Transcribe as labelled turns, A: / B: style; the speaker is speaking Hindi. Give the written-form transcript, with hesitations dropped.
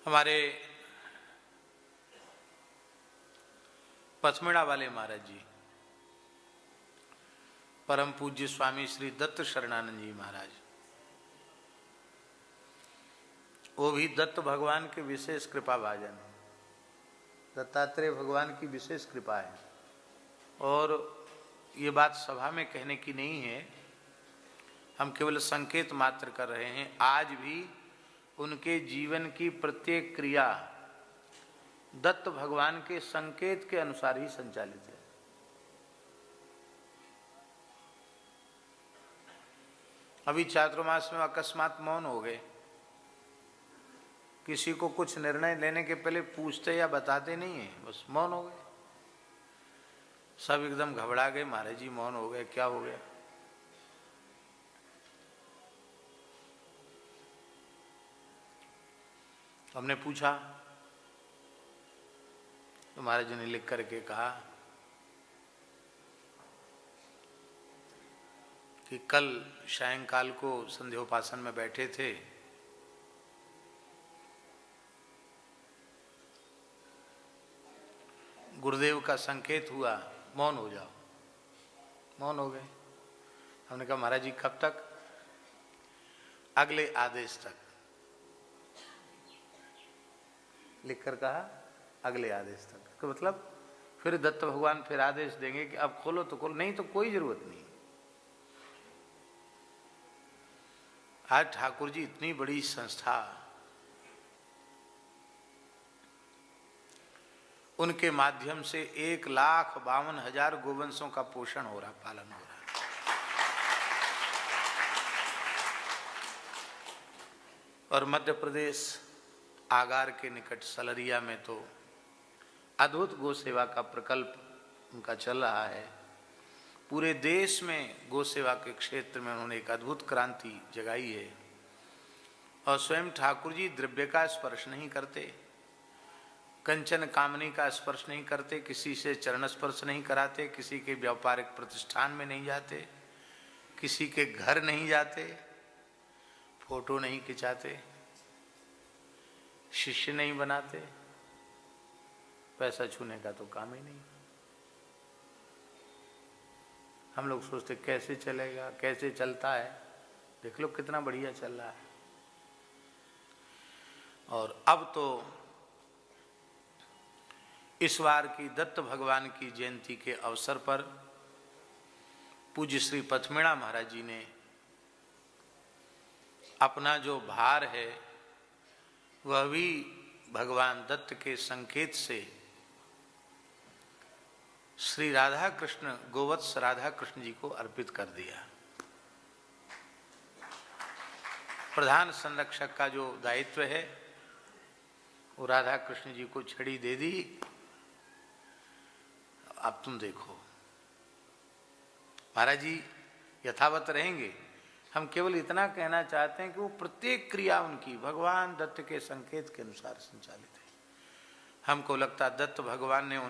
A: हमारे पथमेड़ा वाले महाराज जी, परम पूज्य स्वामी श्री दत्त शरणानंद जी महाराज, वो भी दत्त भगवान के विशेष कृपा भाजन, दत्तात्रेय भगवान की विशेष कृपा है। और ये बात सभा में कहने की नहीं है, हम केवल संकेत मात्र कर रहे हैं। आज भी उनके जीवन की प्रत्येक क्रिया दत्त भगवान के संकेत के अनुसार ही संचालित है। अभी चातुर्मास में अकस्मात मौन हो गए, किसी को कुछ निर्णय लेने के पहले पूछते या बताते नहीं है, बस मौन हो गए। सब एकदम घबरा गए, महाराज जी मौन हो गए, क्या हो गया? हमने पूछा तो महाराज जी ने लिख करके कहा कि कल सायंकाल को संध्योपासन में बैठे थे, गुरुदेव का संकेत हुआ मौन हो जाओ। मौन हो गए। हमने कहा महाराज जी कब तक? अगले आदेश तक। लिखकर कहा अगले आदेश तक। तो मतलब फिर दत्त भगवान फिर आदेश देंगे कि अब खोलो तो खोलो, नहीं तो कोई जरूरत नहीं। आज ठाकुर जी इतनी बड़ी संस्था, उनके माध्यम से 1,52,000 गोवंशों का पोषण हो रहा, पालन हो रहा है। और मध्य प्रदेश आगार के निकट सलरिया में तो अद्भुत गो सेवा का प्रकल्प उनका चल रहा है। पूरे देश में गो सेवा के क्षेत्र में उन्होंने एक अद्भुत क्रांति जगाई है। और स्वयं ठाकुर जी द्रव्य का स्पर्श नहीं करते, कंचन कामनी का स्पर्श नहीं करते, किसी से चरण स्पर्श नहीं कराते, किसी के व्यापारिक प्रतिष्ठान में नहीं जाते, किसी के घर नहीं जाते, फोटो नहीं खिंचाते, शिष्य नहीं बनाते, पैसा छूने का तो काम ही नहीं। हम लोग सोचते कैसे चलेगा, कैसे चलता है, देख लो कितना बढ़िया चल रहा है। और अब तो इस बार की दत्त भगवान की जयंती के अवसर पर पूज्य श्री पथमेड़ा महाराज जी ने अपना जो भार है वह भी भगवान दत्त के संकेत से श्री राधा कृष्ण, गोवत्स राधा कृष्ण जी को अर्पित कर दिया। प्रधान संरक्षक का जो दायित्व है वो राधा कृष्ण जी को छड़ी दे दी। अब तुम देखो, महाराज जी यथावत रहेंगे। हम केवल इतना कहना चाहते हैं कि वो प्रत्येक क्रिया उनकी भगवान दत्त के संकेत के अनुसार संचालित है। हमको लगता दत्त भगवान ने